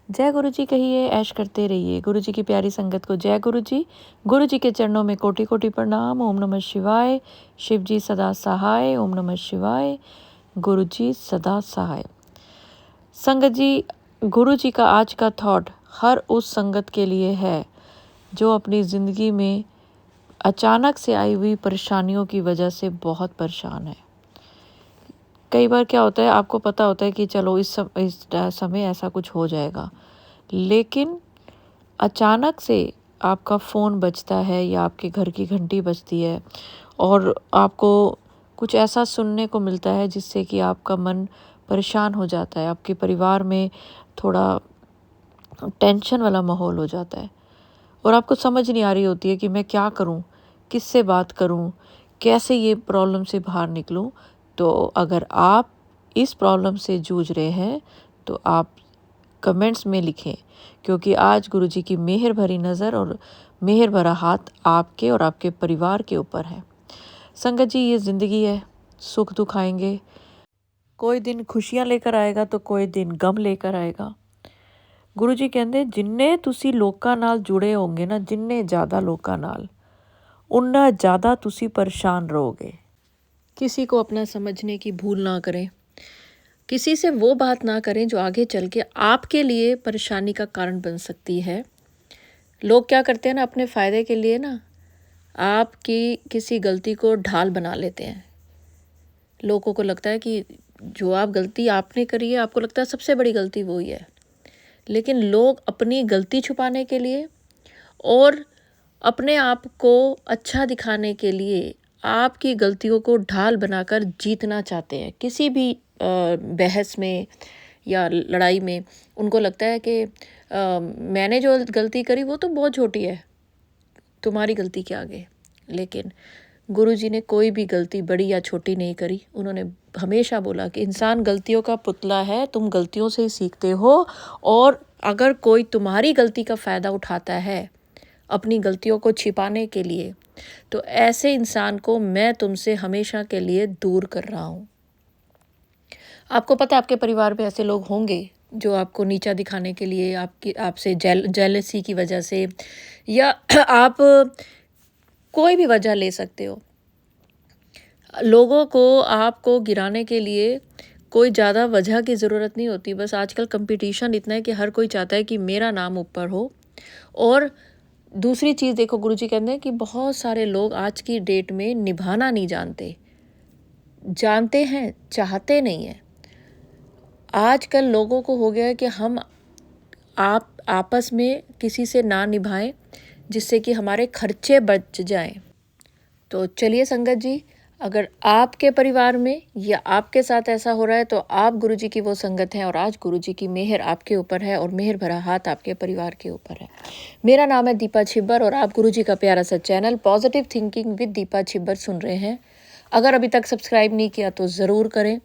जय गुरु जी कहिए, ऐश करते रहिए। गुरु जी की प्यारी संगत को जय गुरु जी। गुरु जी के चरणों में कोटि कोटि प्रणाम। ओम नमः शिवाय। शिव जी सदा सहाय। ओम नमः शिवाय। गुरु जी सदा सहाय। संगत जी, गुरु जी का आज का थॉट हर उस संगत के लिए है जो अपनी ज़िंदगी में अचानक से आई हुई परेशानियों की वजह से बहुत परेशान है। कई बार क्या होता है, आपको पता होता है कि चलो इस समय ऐसा कुछ हो जाएगा, लेकिन अचानक से आपका फ़ोन बजता है या आपके घर की घंटी बजती है और आपको कुछ ऐसा सुनने को मिलता है जिससे कि आपका मन परेशान हो जाता है। आपके परिवार में थोड़ा टेंशन वाला माहौल हो जाता है और आपको समझ नहीं आ रही होती है कि मैं क्या करूं, किससे बात करूं, कैसे ये प्रॉब्लम से बाहर निकलूं। तो अगर आप इस प्रॉब्लम से जूझ रहे हैं तो आप कमेंट्स में लिखें, क्योंकि आज गुरु जी की मेहर भरी नज़र और मेहर भरा हाथ आपके और आपके परिवार के ऊपर है। संगत जी, ये ज़िंदगी है, सुख दुख आएंगे। कोई दिन खुशियाँ लेकर आएगा तो कोई दिन गम लेकर आएगा। गुरु जी कहते जिन्ने तुसी लोकां नाल जुड़े होंगे ना, जिन्ने ज़्यादा लोकां नाल, उन्ना ज़्यादा तुसी परेशान रहोगे। किसी को अपना समझने की भूल ना करें, किसी से वो बात ना करें जो आगे चल के आपके लिए परेशानी का कारण बन सकती है। लोग क्या करते हैं ना, अपने फ़ायदे के लिए ना आपकी किसी गलती को ढाल बना लेते हैं। लोगों को लगता है कि जो आप गलती आपने करी है, आपको लगता है सबसे बड़ी गलती वो ही है, लेकिन लोग अपनी गलती छुपाने के लिए और अपने आप को अच्छा दिखाने के लिए आपकी गलतियों को ढाल बनाकर जीतना चाहते हैं। किसी भी बहस में या लड़ाई में उनको लगता है कि मैंने जो गलती करी वो तो बहुत छोटी है, तुम्हारी गलती के आगे। लेकिन गुरुजी ने कोई भी गलती बड़ी या छोटी नहीं करी। उन्होंने हमेशा बोला कि इंसान गलतियों का पुतला है, तुम गलतियों से ही सीखते हो, और अगर कोई तुम्हारी गलती का फ़ायदा उठाता है अपनी गलतियों को छिपाने के लिए, तो ऐसे इंसान को मैं तुमसे हमेशा के लिए दूर कर रहा हूँ। आपको पता है आपके परिवार में ऐसे लोग होंगे जो आपको नीचा दिखाने के लिए, आपसे जेलसी की वजह से, या आप कोई भी वजह ले सकते हो, लोगों को आपको गिराने के लिए कोई ज़्यादा वजह की ज़रूरत नहीं होती। बस आजकल कंपटीशन इतना है कि हर कोई चाहता है कि मेरा नाम ऊपर हो। और दूसरी चीज़ देखो, गुरुजी कहते हैं कि बहुत सारे लोग आज की डेट में निभाना नहीं जानते हैं, चाहते नहीं हैं। आजकल लोगों को हो गया है कि हम आप आपस में किसी से ना निभाएं जिससे कि हमारे खर्चे बच जाएं। तो चलिए संगत जी, अगर आपके परिवार में या आपके साथ ऐसा हो रहा है तो आप गुरुजी की वो संगत हैं, और आज गुरुजी की मेहर आपके ऊपर है और मेहर भरा हाथ आपके परिवार के ऊपर है। मेरा नाम है दीपा छिब्बर और आप गुरुजी का प्यारा सा channel positive thinking with Deepa Chhibber सुन रहे हैं। अगर अभी तक सब्सक्राइब नहीं किया तो ज़रूर करें,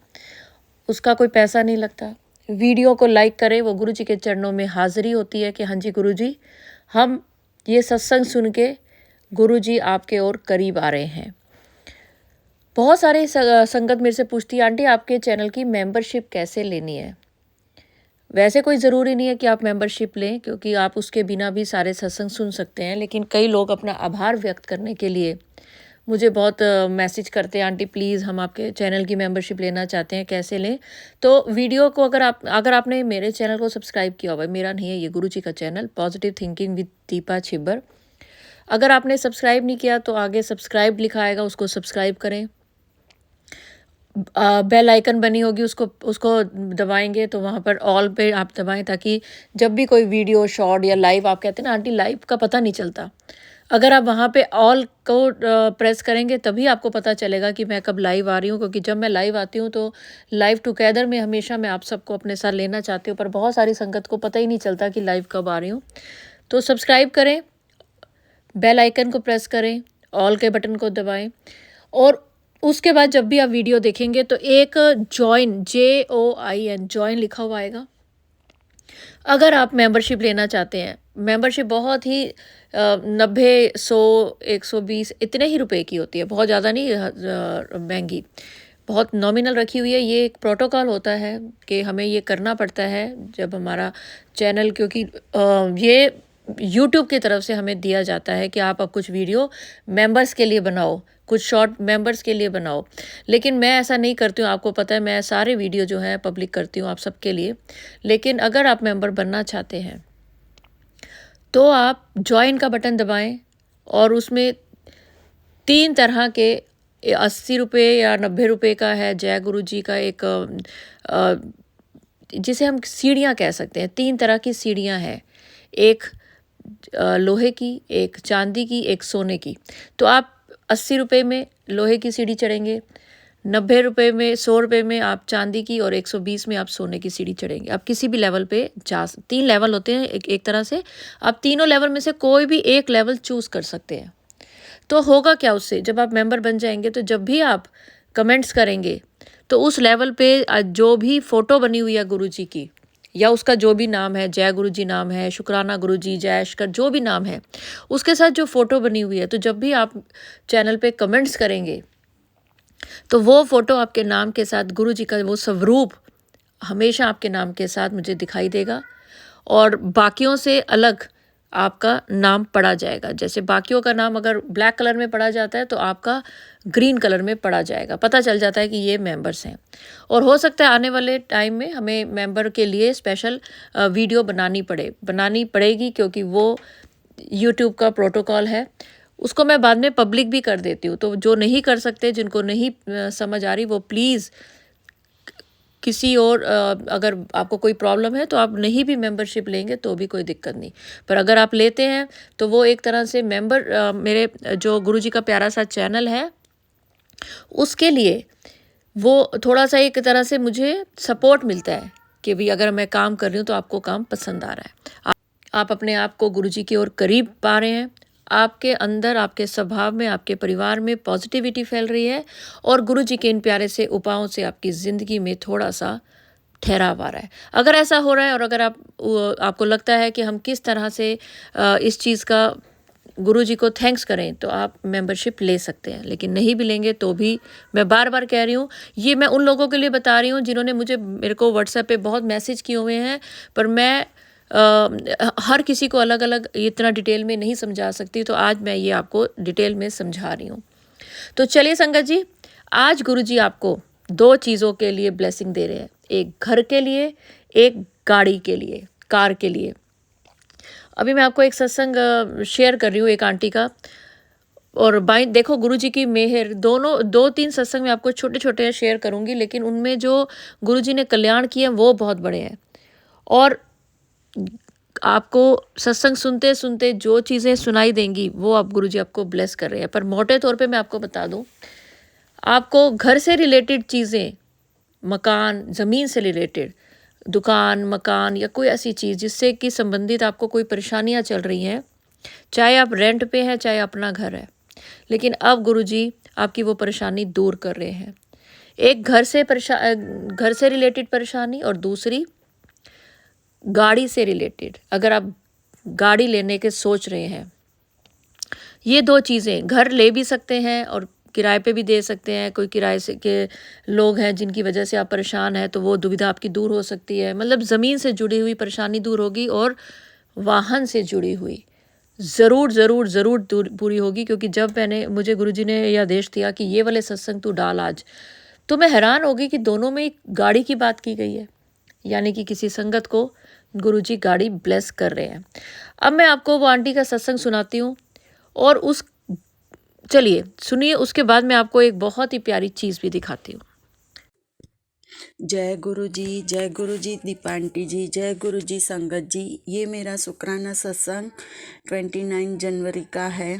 उसका कोई पैसा नहीं लगता। वीडियो को लाइक करें, वो गुरुजी के चरणों में हाजिरी होती है कि हाँ जी गुरुजी, हम ये सत्संग सुन के गुरुजी आपके और करीब आ रहे हैं। बहुत सारे संगत मेरे से पूछती है, आंटी आपके चैनल की मेंबरशिप कैसे लेनी है। वैसे कोई ज़रूरी नहीं है कि आप मेंबरशिप लें, क्योंकि आप उसके बिना भी सारे सत्संग सुन सकते हैं। लेकिन कई लोग अपना आभार व्यक्त करने के लिए मुझे बहुत मैसेज करते हैं, आंटी प्लीज़ हम आपके चैनल की मेंबरशिप लेना चाहते हैं, कैसे लें। तो वीडियो को अगर आपने मेरे चैनल को सब्सक्राइब किया हुआ है, मेरा नहीं है ये, गुरुजी का channel positive thinking with Deepa Chhibber, अगर आपने सब्सक्राइब नहीं किया तो आगे सब्सक्राइब लिखा आएगा, उसको सब्सक्राइब करें। बेल आइकन बनी होगी, उसको दबाएंगे तो वहाँ पर ऑल पे आप दबाएं, ताकि जब भी कोई वीडियो शॉर्ट या लाइव, आप कहते हैं ना आंटी लाइव का पता नहीं चलता, अगर आप वहाँ पे ऑल को प्रेस करेंगे तभी आपको पता चलेगा कि मैं कब लाइव आ रही हूँ। क्योंकि जब मैं लाइव आती हूँ तो लाइव टुगेदर में हमेशा मैं आप सबको अपने साथ लेना चाहती हूँ, पर बहुत सारी संगत को पता ही नहीं चलता कि लाइव कब आ रही हूँ। तो सब्सक्राइब करें, बेल आइकन को प्रेस करें, ऑल के बटन को दबाएं, और उसके बाद जब भी आप वीडियो देखेंगे तो एक जॉइन JOIN जॉइन लिखा हुआ आएगा। अगर आप मेंबरशिप लेना चाहते हैं, मेंबरशिप बहुत ही 90, 100, 120 इतने ही रुपए की होती है, बहुत ज़्यादा नहीं महंगी, बहुत नॉमिनल रखी हुई है। ये एक प्रोटोकॉल होता है कि हमें ये करना पड़ता है जब हमारा चैनल, क्योंकि ये यूट्यूब की तरफ से हमें दिया जाता है कि आप अब कुछ वीडियो मेंबर्स के लिए बनाओ, कुछ शॉर्ट मेंबर्स के लिए बनाओ। लेकिन मैं ऐसा नहीं करती हूँ, आपको पता है मैं सारे वीडियो जो है पब्लिक करती हूँ आप सबके लिए। लेकिन अगर आप मेंबर बनना चाहते हैं तो आप ज्वाइन का बटन दबाएं और उसमें 3 तरह के 80 रुपये या 90 रुपये का है जय गुरु जी का एक अ, जिसे हम सीढ़ियाँ कह सकते हैं। 3 तरह की सीढ़ियाँ हैं, एक लोहे की, एक चांदी की, एक सोने की। तो आप 80 रुपये में लोहे की सीढ़ी चढ़ेंगे, 90 रुपये में, 100 रुपये में आप चांदी की और 120 में आप सोने की सीढ़ी चढ़ेंगे। आप किसी भी लेवल पे 3 लेवल होते हैं एक तरह से, आप तीनों लेवल में से कोई भी एक लेवल चूज़ कर सकते हैं। तो होगा क्या उससे, जब आप मेंबर बन जाएंगे तो जब भी आप कमेंट्स करेंगे तो उस लेवल पे जो भी फ़ोटो बनी हुई है गुरु जी की, या उसका जो भी नाम है, जय गुरु जी नाम है, शुक्राना गुरु जी, जय अश्कर, जो भी नाम है, उसके साथ जो फ़ोटो बनी हुई है, तो जब भी आप चैनल पे कमेंट्स करेंगे तो वो फ़ोटो आपके नाम के साथ, गुरु जी का वो स्वरूप हमेशा आपके नाम के साथ मुझे दिखाई देगा और बाकियों से अलग आपका नाम पढ़ा जाएगा। जैसे बाकियों का नाम अगर ब्लैक कलर में पढ़ा जाता है तो आपका ग्रीन कलर में पढ़ा जाएगा, पता चल जाता है कि ये मेंबर्स हैं। और हो सकता है आने वाले टाइम में हमें मेंबर के लिए स्पेशल वीडियो बनानी पड़ेगी, क्योंकि वो यूट्यूब का प्रोटोकॉल है। उसको मैं बाद में पब्लिक भी कर देती हूँ, तो जो नहीं कर सकते, जिनको नहीं समझ आ रही, वो प्लीज़ किसी और अगर आपको कोई प्रॉब्लम है तो आप नहीं भी मेंबरशिप लेंगे तो भी कोई दिक्कत नहीं। पर अगर आप लेते हैं तो वो एक तरह से मेंबर, मेरे जो गुरुजी का प्यारा सा चैनल है उसके लिए वो थोड़ा सा एक तरह से मुझे सपोर्ट मिलता है कि भाई अगर मैं काम कर रही हूँ तो आपको काम पसंद आ रहा है, आप अपने आप को गुरुजी की ओर करीब पा रहे हैं, आपके अंदर, आपके स्वभाव में, आपके परिवार में पॉजिटिविटी फैल रही है और गुरुजी के इन प्यारे से उपायों से आपकी ज़िंदगी में थोड़ा सा ठहराव आ रहा है। अगर ऐसा हो रहा है और अगर आपको लगता है कि हम किस तरह से इस चीज़ का गुरुजी को थैंक्स करें, तो आप मेंबरशिप ले सकते हैं। लेकिन नहीं भी लेंगे तो भी मैं बार बार कह रही हूँ, ये मैं उन लोगों के लिए बता रही हूँ जिन्होंने मेरे को व्हाट्सएप पे बहुत मैसेज किए हुए हैं, पर मैं हर किसी को अलग अलग इतना डिटेल में नहीं समझा सकती, तो आज मैं ये आपको डिटेल में समझा रही हूँ। तो चलिए संगत जी, आज गुरुजी आपको 2 चीज़ों के लिए ब्लेसिंग दे रहे हैं, एक घर के लिए, एक गाड़ी के लिए, कार के लिए। अभी मैं आपको एक सत्संग शेयर कर रही हूँ एक आंटी का, और बाई देखो गुरुजी की मेहर, दोनों 2-3 सत्संग मैं आपको छोटे छोटे शेयर करूँगी, लेकिन उनमें जो गुरुजी ने कल्याण किए हैं वो बहुत बड़े हैं। और आपको सत्संग सुनते सुनते जो चीज़ें सुनाई देंगी वो आप गुरुजी आपको ब्लेस कर रहे हैं। पर मोटे तौर पे मैं आपको बता दूं, आपको घर से रिलेटेड चीज़ें, मकान, ज़मीन से रिलेटेड, दुकान, मकान या कोई ऐसी चीज़ जिससे कि संबंधित आपको कोई परेशानियां चल रही हैं, चाहे आप रेंट पे हैं, चाहे अपना घर है, लेकिन अब गुरुजी आपकी वो परेशानी दूर कर रहे हैं। एक घर से रिलेटेड परेशानी और दूसरी गाड़ी से रिलेटेड। अगर आप गाड़ी लेने के सोच रहे हैं, ये 2 चीज़ें, घर ले भी सकते हैं और किराए पे भी दे सकते हैं। कोई किराए से के लोग हैं जिनकी वजह से आप परेशान हैं, तो वो दुविधा आपकी दूर हो सकती है। मतलब ज़मीन से जुड़ी हुई परेशानी दूर होगी और वाहन से जुड़ी हुई ज़रूर ज़रूर ज़रूर दूर पूरी होगी। क्योंकि जब मुझे गुरुजी ने यह आदेश दिया कि ये वाले सत्संग तू डाल आज, तो मैं हैरान हो गई कि दोनों में एक गाड़ी की बात की गई है, यानी कि किसी संगत को गुरुजी गाड़ी ब्लेस कर रहे हैं। अब मैं आपको वो आंटी का सत्संग सुनाती हूँ और चलिए सुनिए, उसके बाद मैं आपको एक बहुत ही प्यारी चीज़ भी दिखाती हूँ। जय गुरु जी दीपा आंटी जी, जय गुरु जी संगत जी। ये मेरा शुक्राना सत्संग 29 जनवरी का है।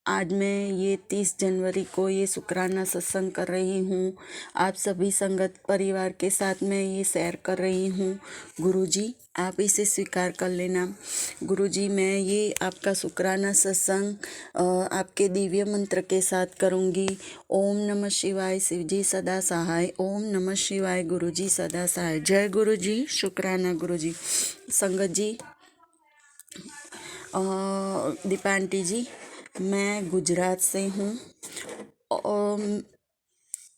आज मैं ये 30 जनवरी को ये शुक्राना सत्संग कर रही हूँ। आप सभी संगत परिवार के साथ मैं ये शेयर कर रही हूँ। गुरुजी आप इसे स्वीकार कर लेना। गुरुजी मैं ये आपका शुक्राना सत्संग आपके दिव्य मंत्र के साथ करूँगी। ओम नमः शिवाय शिव जी सदा सहाय, ओम नमः शिवाय गुरुजी सदा सहाय। जय गुरुजी, शुक्राना गुरुजी। संगत जी, दीपा आंटी जी, मैं गुजरात से हूँ और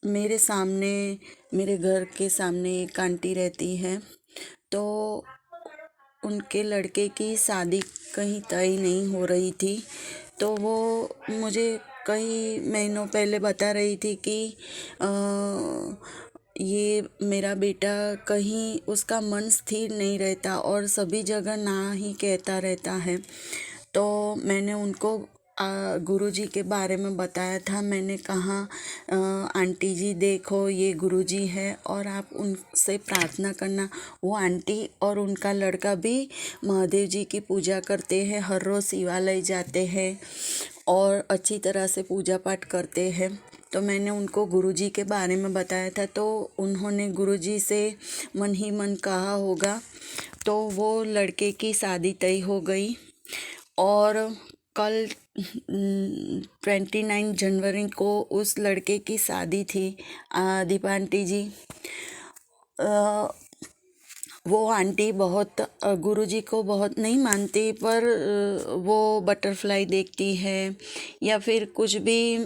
मेरे सामने, मेरे घर के सामने एक आंटी रहती है, तो उनके लड़के की शादी कहीं तय नहीं हो रही थी। तो वो मुझे कई महीनों पहले बता रही थी कि ये मेरा बेटा कहीं उसका मन स्थिर नहीं रहता और सभी जगह ना ही कहता रहता है। तो मैंने उनको गुरुजी के बारे में बताया था। मैंने कहा आंटी जी देखो ये गुरुजी है और आप उनसे प्रार्थना करना। वो आंटी और उनका लड़का भी महादेव जी की पूजा करते हैं, हर रोज़ शिवालय जाते हैं और अच्छी तरह से पूजा पाठ करते हैं। तो मैंने उनको गुरुजी के बारे में बताया था, तो उन्होंने गुरुजी से मन ही मन कहा होगा, तो वो लड़के की शादी तय हो गई। और कल 29 जनवरी को उस लड़के की शादी थी। दीपा आंटी जी, वो आंटी बहुत गुरुजी को बहुत नहीं मानती, पर वो बटरफ्लाई देखती है या फिर कुछ भी।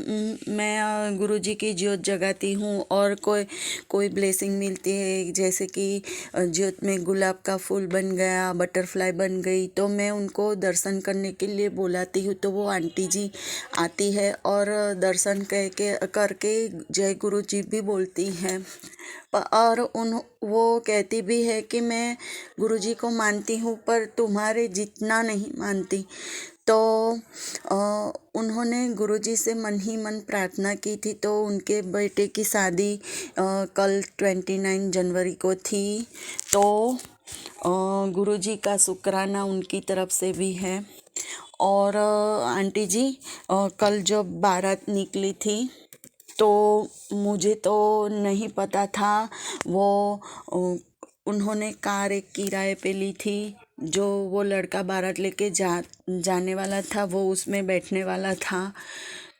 मैं गुरुजी की ज्योत जगाती हूँ और कोई ब्लेसिंग मिलती है, जैसे कि ज्योत में गुलाब का फूल बन गया, बटरफ्लाई बन गई, तो मैं उनको दर्शन करने के लिए बुलाती हूँ। तो वो आंटी जी आती है और दर्शन करके जय गुरु जी भी बोलती है। और वो कहती भी है कि मैं गुरुजी को मानती हूँ पर तुम्हारे जितना नहीं मानती। तो उन्होंने गुरुजी से मन ही मन प्रार्थना की थी। तो उनके बेटे की शादी कल 29 जनवरी को थी। तो गुरुजी का शुक्राना उनकी तरफ से भी है। और आंटी जी कल जब बारात निकली थी, तो मुझे तो नहीं पता था। वो उन्होंने कार एक किराए पे ली थी, जो वो लड़का बारात लेके जाने वाला था, वो उसमें बैठने वाला था।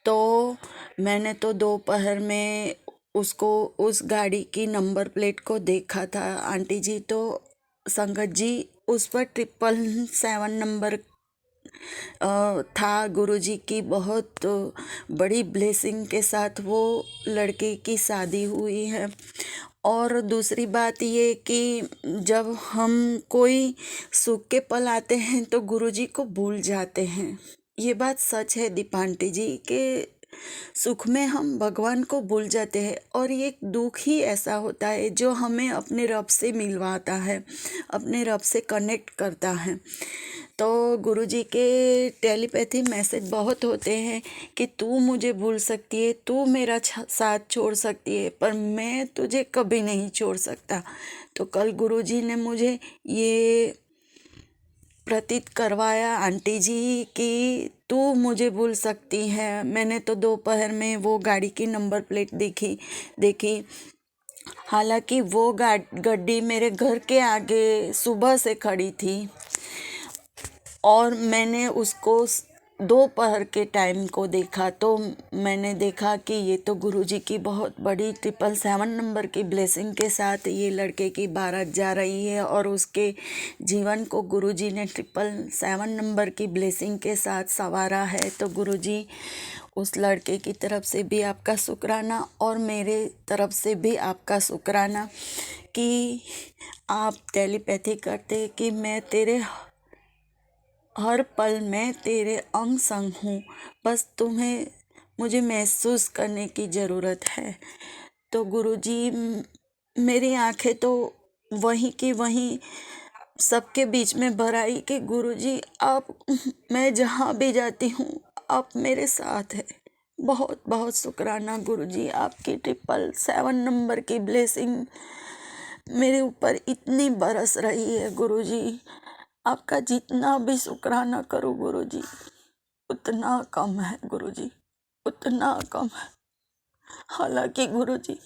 तो मैंने तो दोपहर में उसको, उस गाड़ी की नंबर प्लेट को देखा था आंटी जी। तो संगत जी, उस पर 777 नंबर था। गुरुजी की बहुत बड़ी ब्लेसिंग के साथ वो लड़के की शादी हुई है। और दूसरी बात ये कि जब हम कोई सुख के पल आते हैं तो गुरुजी को भूल जाते हैं। ये बात सच है दीपा आंटी जी के सुख में हम भगवान को भूल जाते हैं, और ये दुख ही ऐसा होता है जो हमें अपने रब से मिलवाता है, अपने रब से कनेक्ट करता है। तो गुरुजी के टेलीपैथी मैसेज बहुत होते हैं कि तू मुझे भूल सकती है, तू मेरा साथ छोड़ सकती है, पर मैं तुझे कभी नहीं छोड़ सकता। तो कल गुरुजी ने मुझे ये प्रतीत करवाया आंटी जी कि तू मुझे भूल सकती है। मैंने तो दोपहर में वो गाड़ी की नंबर प्लेट देखी। हालांकि वो गाड़ी मेरे घर के आगे सुबह से खड़ी थी और मैंने उसको दोपहर के टाइम को देखा। तो मैंने देखा कि ये तो गुरुजी की बहुत बड़ी 777 नंबर की ब्लेसिंग के साथ ये लड़के की बारात जा रही है, और उसके जीवन को गुरुजी ने 777 नंबर की ब्लेसिंग के साथ संवारा है। तो गुरुजी, उस लड़के की तरफ से भी आपका शुक्राना और मेरे तरफ से भी आपका शुक्राना कि आप टेलीपैथी करते कि मैं तेरे हर पल में तेरे अंग संग हूँ, बस तुम्हें मुझे महसूस करने की ज़रूरत है। तो गुरुजी, मेरी आंखें तो वहीं की वहीं सबके बीच में भर आई कि गुरुजी आप, मैं जहाँ भी जाती हूँ आप मेरे साथ है। बहुत बहुत शुक्राना गुरुजी, आपकी 777 नंबर की ब्लेसिंग मेरे ऊपर इतनी बरस रही है। गुरुजी, आपका जितना भी शुक्राना करूँ गुरुजी, उतना कम है गुरुजी, उतना कम है। हालांकि गुरुजी,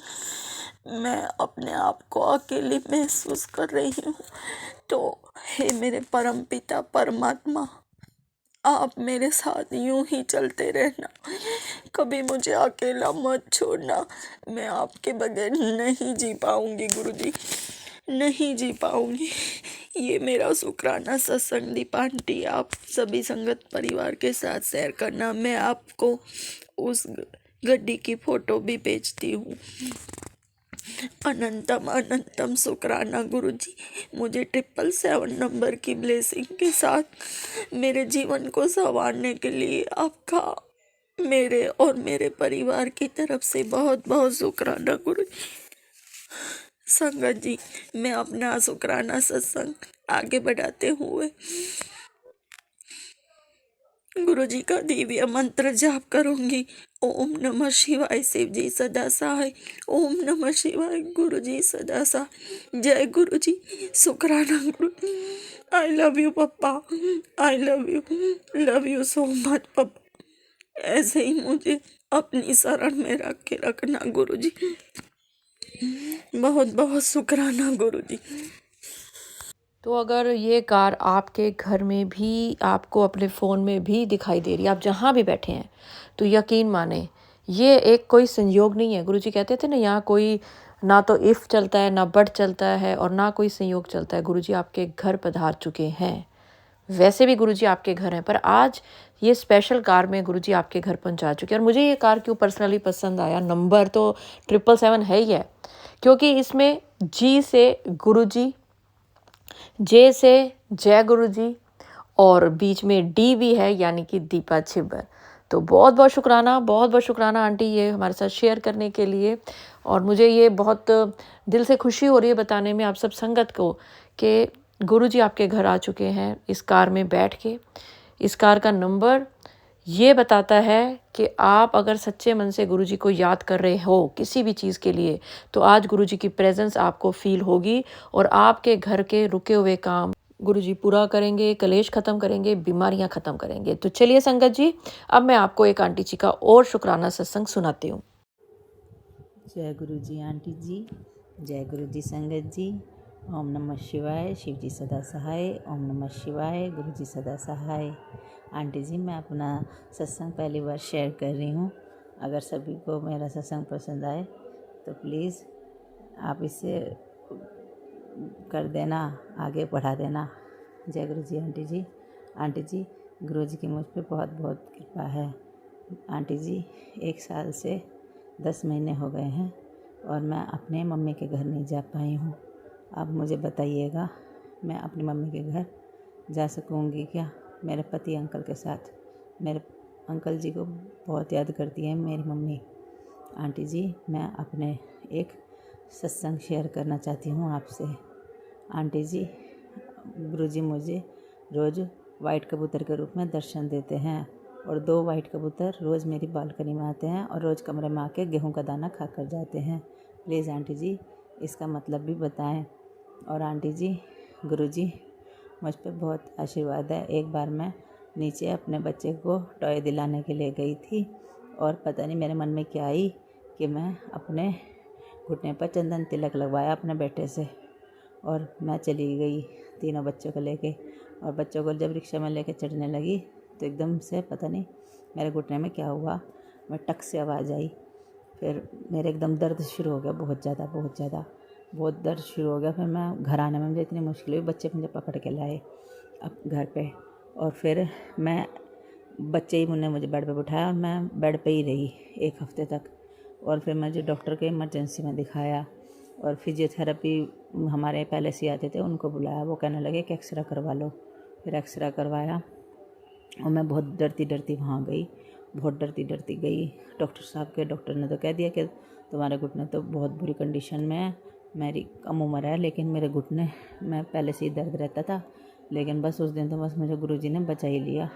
मैं अपने आप को अकेली महसूस कर रही हूँ। तो हे मेरे परम पिता परमात्मा, आप मेरे साथ यूं ही चलते रहना, कभी मुझे अकेला मत छोड़ना। मैं आपके बगैर नहीं जी पाऊंगी गुरुजी, नहीं जी पाऊंगी। ये मेरा शुक्राना सत्संग दीपा आंटी आप सभी संगत परिवार के साथ शेयर करना। मैं आपको उस गड्डी की फ़ोटो भी भेजती हूँ। अनंतम अनंतम शुक्राना गुरुजी, मुझे 777 नंबर की ब्लेसिंग के साथ मेरे जीवन को संवारने के लिए आपका, मेरे और मेरे परिवार की तरफ से बहुत बहुत शुक्राना गुरुजी। संगत जी, मैं अपना शुक्राना सत्संग आगे बढ़ाते हुए गुरु जी का दिव्य मंत्र जाप करूंगी। ओम नमः शिवाय, शिव जी सदा सहाय। ओम नमः शिवाय, गुरु जी सदा सहाय। जय गुरु जी, शुक्राना Guru. I love you papa, I love you so much papa. ऐसे ही मुझे अपनी शरण में रख के रखना गुरु जी। बहुत बहुत शुक्राना गुरु जी। तो अगर ये कार आपके घर में भी, आपको अपने फ़ोन में भी दिखाई दे रही है, आप जहाँ भी बैठे हैं, तो यकीन माने ये एक कोई संयोग नहीं है। गुरुजी कहते थे ना, यहाँ कोई ना तो इफ़ चलता है, ना बट चलता है, और ना कोई संयोग चलता है। गुरुजी आपके घर पधार चुके हैं। वैसे भी गुरुजी आपके घर हैं, पर आज ये स्पेशल कार में गुरुजी आपके घर पहुंचा चुके हैं। और मुझे ये कार क्यों पर्सनली पसंद आया, नंबर तो 777 है ही है, क्योंकि इसमें जी से गुरुजी, जे से जय गुरुजी, और बीच में डी भी है, यानी कि दीपा छिब्बर। तो बहुत बहुत शुक्राना, बहुत बहुत शुक्राना आंटी, ये हमारे साथ शेयर करने के लिए। और मुझे ये बहुत दिल से खुशी हो रही है बताने में आप सब संगत को कि गुरुजी आपके घर आ चुके हैं इस कार में बैठ के। इस कार का नंबर ये बताता है कि आप अगर सच्चे मन से गुरुजी को याद कर रहे हो किसी भी चीज़ के लिए, तो आज गुरुजी की प्रेजेंस आपको फील होगी और आपके घर के रुके हुए काम गुरुजी पूरा करेंगे, कलेश ख़त्म करेंगे, बीमारियां ख़त्म करेंगे। तो चलिए संगत जी, अब मैं आपको एक आंटी जी का और शुक्राना सत्संग सुनाती हूँ। जय गुरु जी आंटी जी, जय गुरु जी संगत जी। ओम नमः शिवाय, शिव जी सदा सहाय। ओम नमः शिवाय, गुरु जी सदा सहाय। आंटी जी, मैं अपना सत्संग पहली बार शेयर कर रही हूँ। अगर सभी को मेरा सत्संग पसंद आए तो प्लीज़ आप इसे कर देना, आगे बढ़ा देना। जय गुरु जी आंटी जी। आंटी जी, गुरु जी की मुझ पर बहुत बहुत कृपा है। आंटी जी, 1 साल से 10 महीने हो गए हैं और मैं अपने मम्मी के घर नहीं जा पाई हूँ। आप मुझे बताइएगा, मैं अपनी मम्मी के घर जा सकूँगी क्या? मेरे पति अंकल के साथ। मेरे अंकल जी को बहुत याद करती है मेरी मम्मी। आंटी जी, मैं अपने एक सत्संग शेयर करना चाहती हूँ आपसे। आंटी जी, गुरुजी मुझे रोज़ वाइट कबूतर के रूप में दर्शन देते हैं और 2 वाइट कबूतर रोज़ मेरी बालकनी में आते हैं और रोज़ कमरे में आके गेहूं का दाना खा कर जाते हैं। प्लीज़ आंटी जी, इसका मतलब भी बताएं। और आंटी जी, गुरुजी मुझ पर बहुत आशीर्वाद है। एक बार मैं नीचे अपने बच्चे को टॉय दिलाने के लिए गई थी और पता नहीं मेरे मन में क्या आई कि मैं अपने घुटने पर चंदन तिलक लगवाया अपने बेटे से और मैं चली गई तीनों बच्चों को लेके। और बच्चों को जब रिक्शा में लेके चढ़ने लगी तो एकदम से पता नहीं मेरे घुटने में क्या हुआ, मैं टक से आवाज़ आई। फिर मेरे एकदम दर्द शुरू हो गया, बहुत दर्द शुरू हो गया। फिर मैं घर आने में मुझे इतनी मुश्किल हुई, बच्चे मुझे पकड़ के लाए अब घर पे। और फिर मैं बच्चे ही मुझे बेड पे बिठाया और मैं बेड पे ही रही 1 हफ्ते तक। और फिर मुझे डॉक्टर के इमरजेंसी में दिखाया और फिजियोथेरेपी हमारे पहले से आते थे, उनको बुलाया। वो कहने लगे कि एक्सरे करवा लो। फिर एक्सरे करवाया और मैं बहुत डरती वहाँ गई, बहुत डरती गई। डॉक्टर ने तो कह दिया कि तुम्हारे घुटने तो बहुत बुरी कंडीशन में है। मेरी कम उम्र है लेकिन मेरे घुटने में पहले से ही दर्द रहता था। लेकिन बस उस दिन तो बस मुझे गुरुजी ने बचा ही लिया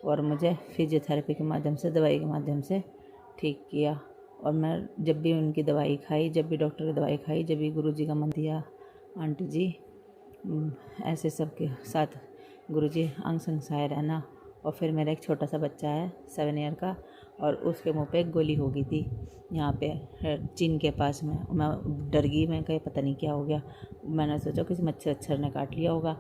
और मुझे फिजियोथेरेपी के माध्यम से, दवाई के माध्यम से ठीक किया। और मैं जब भी उनकी दवाई खाई, जब भी डॉक्टर की दवाई खाई, जब भी गुरुजी का मन दिया, आंटी जी ऐसे सबके साथ गुरुजी अंग संग सहाय रहना। और फिर मेरा एक छोटा सा बच्चा है 7 ईयर का और उसके मुंह पे एक गोली हो गई थी यहाँ पे चिन के पास में। मैं डर गई, मैं कहीं पता नहीं क्या हो गया। मैंने सोचा किसी मच्छर ने काट लिया होगा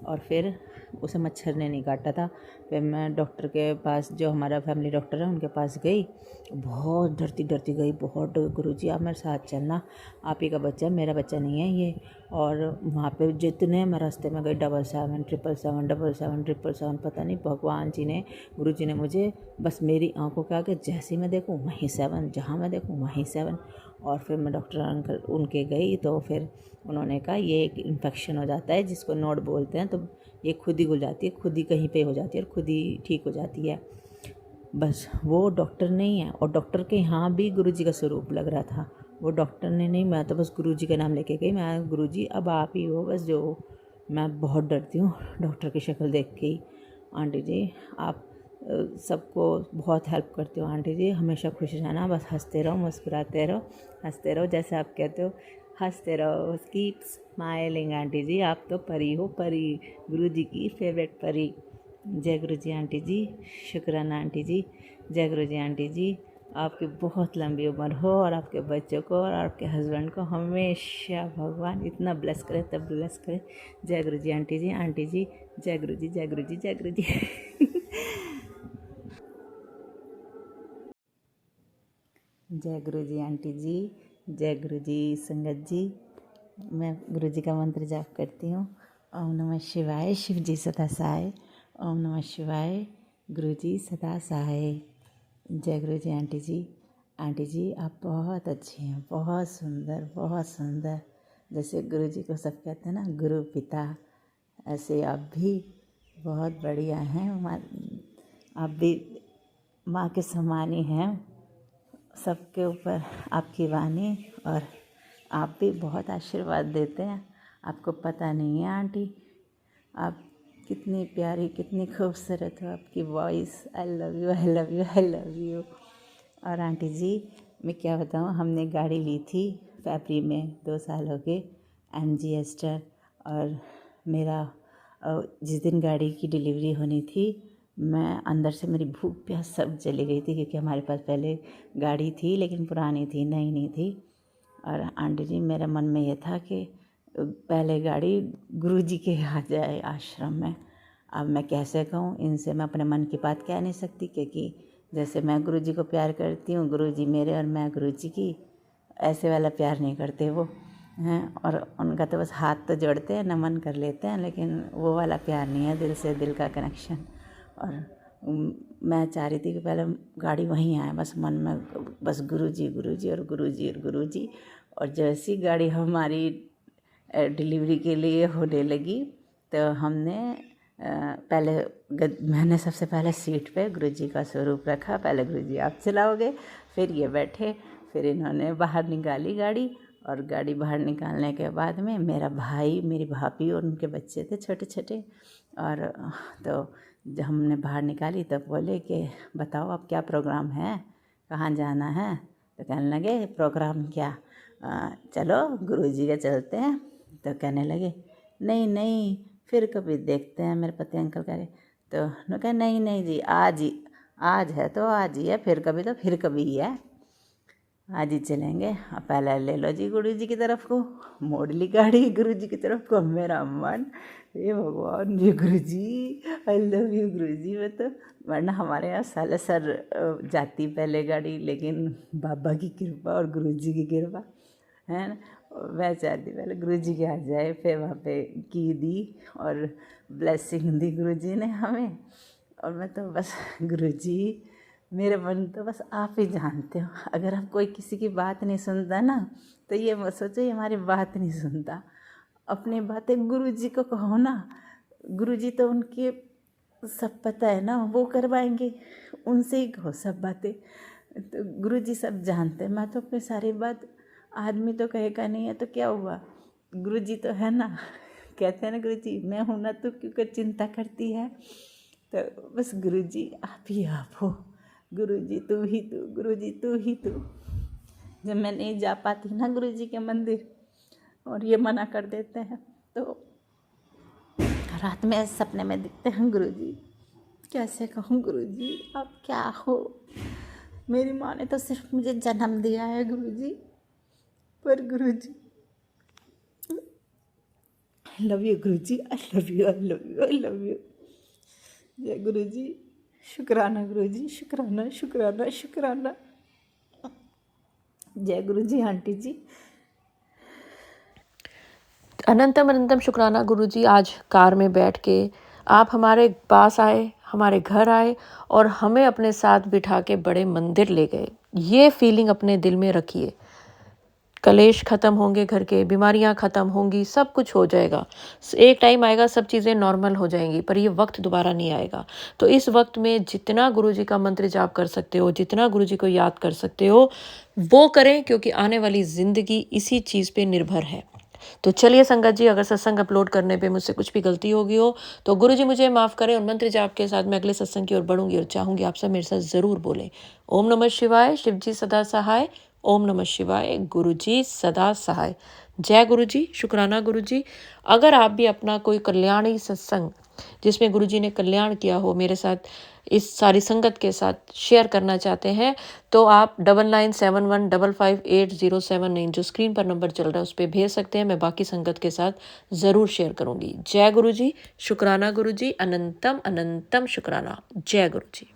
और फिर उसे मच्छर ने नहीं काटा था। फिर मैं डॉक्टर के पास, जो हमारा फैमिली डॉक्टर है, उनके पास गई। बहुत डरती गई, बहुत गुरुजी आप मेरे साथ चलना, आप ही का बच्चा है, मेरा बच्चा नहीं है ये। और वहाँ पे जितने मैं रास्ते में गई 777 पता नहीं भगवान जी ने, गुरुजी ने मुझे बस मेरी आंखों के आगे कि जैसे ही मैं देखूँ वहीं 7, जहाँ मैं देखूँ वहीं 7। और फिर मैं डॉक्टर अंकल उनके गई तो फिर उन्होंने कहा ये एक इन्फेक्शन हो जाता है जिसको नोड बोलते हैं, तो ये खुद ही घुल जाती है, खुद ही कहीं पे हो जाती है और खुद ही ठीक हो जाती है। बस वो डॉक्टर नहीं है, और डॉक्टर के यहाँ भी गुरुजी का स्वरूप लग रहा था। वो डॉक्टर ने नहीं, मैं तो बस गुरुजी का नाम लेके गई, मैं गुरुजी अब आप ही हो बस जो। मैं बहुत डरती हूँ डॉक्टर की शक्ल देख के ही। आंटी जी आप सबको बहुत हेल्प करते हो आंटी जी, हमेशा खुश रहना, बस हंसते रहो, मुस्कुराते रहो, हंसते रहो, जैसे आप कहते हो हंसते रहो, कीप स्माइलिंग आंटी जी, आप तो परी हो, परी, गुरुजी की फेवरेट परी। जय गुरु जी आंटी जी, शुक्राना आंटी जी, जय गुरु जी आंटी जी, आपकी बहुत लंबी उम्र हो और आपके बच्चों को और आपके हस्बैंड को हमेशा भगवान इतना ब्लेस करे, तब ब्लेस करे। जय गुरु जी आंटी जी, जय गुरु जी, जय गुरु जी, जय गुरु जी। जय गुरु जी आंटी जी, जय गुरु जी संगत जी। मैं गुरु जी का मंत्र जाप करती हूँ। ओम नमः शिवाय, शिव जी सदा सहाय। ओम नमः शिवाय, गुरु जी सदा सहाय। जय गुरु जी आंटी जी। आंटी जी आप बहुत अच्छी हैं, बहुत सुंदर, बहुत सुंदर। जैसे गुरु जी को सब कहते हैं ना गुरु पिता, ऐसे आप भी बहुत बढ़िया हैं। आप भी माँ के समान ही हैं, सबके ऊपर आपकी वाणी, और आप भी बहुत आशीर्वाद देते हैं। आपको पता नहीं है आंटी, आप कितनी प्यारी, कितनी खूबसूरत हो, आपकी voice, I love you, I love you, I love you. और आंटी जी मैं क्या बताऊँ, हमने गाड़ी ली थी फरवरी में, 2 साल हो गए, MG एस्टर। और मेरा जिस दिन गाड़ी की डिलीवरी होनी थी, मैं अंदर से मेरी भूख प्यास सब चली गई थी, क्योंकि हमारे पास पहले गाड़ी थी लेकिन पुरानी थी, नई नहीं थी। और आंटी जी मेरे मन में ये था कि पहले गाड़ी गुरुजी के आ जाए आश्रम में। अब मैं कैसे कहूँ इनसे, मैं अपने मन की बात कह नहीं सकती, क्योंकि जैसे मैं गुरुजी को प्यार करती हूँ, गुरुजी मेरे और मैं गुरुजी की, ऐसे वाला प्यार नहीं करते वो हैं। और उनका तो बस हाथ तो जोड़ते हैं, नमन कर लेते हैं, लेकिन वो वाला प्यार नहीं है, दिल से दिल का कनेक्शन। और मैं चाह रही थी कि पहले गाड़ी वहीं आए, बस मन में बस गुरुजी, गुरुजी और गुरुजी और गुरुजी। और जैसी गाड़ी हमारी डिलीवरी के लिए होने लगी, तो हमने मैंने सबसे पहले सीट पे गुरुजी का स्वरूप रखा। पहले गुरुजी आप चलाओगे, फिर ये बैठे, फिर इन्होंने बाहर निकाली गाड़ी। और गाड़ी बाहर निकालने के बाद में मेरा भाई, मेरी भाभी और उनके बच्चे थे छोटे छोटे। और तो जब हमने बाहर निकाली तब बोले कि बताओ अब क्या प्रोग्राम है, कहाँ जाना है। तो कहने लगे प्रोग्राम क्या, चलो गुरुजी के चलते हैं। तो कहने लगे नहीं नहीं फिर कभी देखते हैं, मेरे पति अंकल कह रहे। तो उन्होंने कहा नहीं नहीं जी, आज है तो आज ही है, फिर कभी तो फिर कभी ही है, आज ही चलेंगे। पहले ले लो जी गुरुजी की तरफ को, मोड़ ली गाड़ी गुरुजी की तरफ को। मेरा मन, हे भगवान जी गुरुजी, आई लव यू गुरुजी। मैं तो, वरना हमारे यहाँ सालासर जाती पहले गाड़ी, लेकिन बाबा की कृपा और गुरुजी की कृपा है ना, मैं चाहती पहले गुरुजी के आ जाए। फिर वहाँ पे की दी और ब्लेसिंग दी गुरुजी ने हमें। और मैं तो बस गुरुजी, मेरे मन तो बस आप ही जानते हो। अगर हम कोई किसी की बात नहीं सुनता ना, तो ये मत सोचो ये हमारी बात नहीं सुनता। अपनी बातें गुरुजी को कहो ना, गुरुजी तो उनके सब पता है ना, वो करवाएंगे, उनसे ही कहो सब बातें। तो गुरुजी सब जानते हैं। मैं तो अपनी सारी बात, आदमी तो कहेगा नहीं है तो क्या हुआ, गुरुजी तो है ना। कहते हैं ना गुरुजी मैं हूँ ना, तू क्यों चिंता करती है। तो बस गुरुजी आप ही आप हो, गुरुजी तू ही तू, गुरुजी तू ही तू। जब मैं नहीं जा पाती ना गुरुजी के मंदिर, और ये मना कर देते हैं, तो रात में सपने में दिखते हैं गुरुजी। कैसे कहूँ गुरुजी आप क्या हो। मेरी माँ ने तो सिर्फ मुझे जन्म दिया है गुरुजी, पर Guruji I love you Guruji, I love you, I love you, I love you. जय गुरुजी, शुक्राना गुरुजी, शुक्राना शुक्राना शुक्राना। जय गुरुजी आंटी जी। अनंतम अनंतम शुक्राना गुरुजी, आज कार में बैठ के आप हमारे पास आए, हमारे घर आए और हमें अपने साथ बिठा के बड़े मंदिर ले गए। ये फीलिंग अपने दिल में रखिए। कलेश ख़त्म होंगे, घर के बीमारियां ख़त्म होंगी, सब कुछ हो जाएगा। एक टाइम आएगा सब चीज़ें नॉर्मल हो जाएंगी, पर ये वक्त दोबारा नहीं आएगा। तो इस वक्त में जितना गुरुजी का मंत्र जाप कर सकते हो, जितना गुरुजी को याद कर सकते हो, वो करें, क्योंकि आने वाली ज़िंदगी इसी चीज़ पे निर्भर है। तो चलिए संगत जी, अगर सत्संग अपलोड करने पे मुझसे कुछ भी गलती होगी हो तो गुरुजी मुझे माफ़ करें। और मंत्र जाप के साथ मैं अगले सत्संग की ओर बढ़ूंगी और चाहूँगी आप सब मेरे साथ ज़रूर बोलें। ओम नमः शिवाय, शिव जी सदा सहाय। ओम नमः शिवाय, गुरुजी सदा सहाय। जय गुरुजी, शुक्राना गुरुजी। अगर आप भी अपना कोई कल्याणी सत्संग जिसमें गुरुजी ने कल्याण किया हो मेरे साथ, इस सारी संगत के साथ शेयर करना चाहते हैं, तो आप 9971558079 जो स्क्रीन पर नंबर चल रहा है उस पर भेज सकते हैं। मैं बाकी संगत के साथ ज़रूर शेयर करूंगी। जय गुरुजी, शुक्राना गुरुजी, अनंतम अनंतम शुक्राना। जय गुरुजी।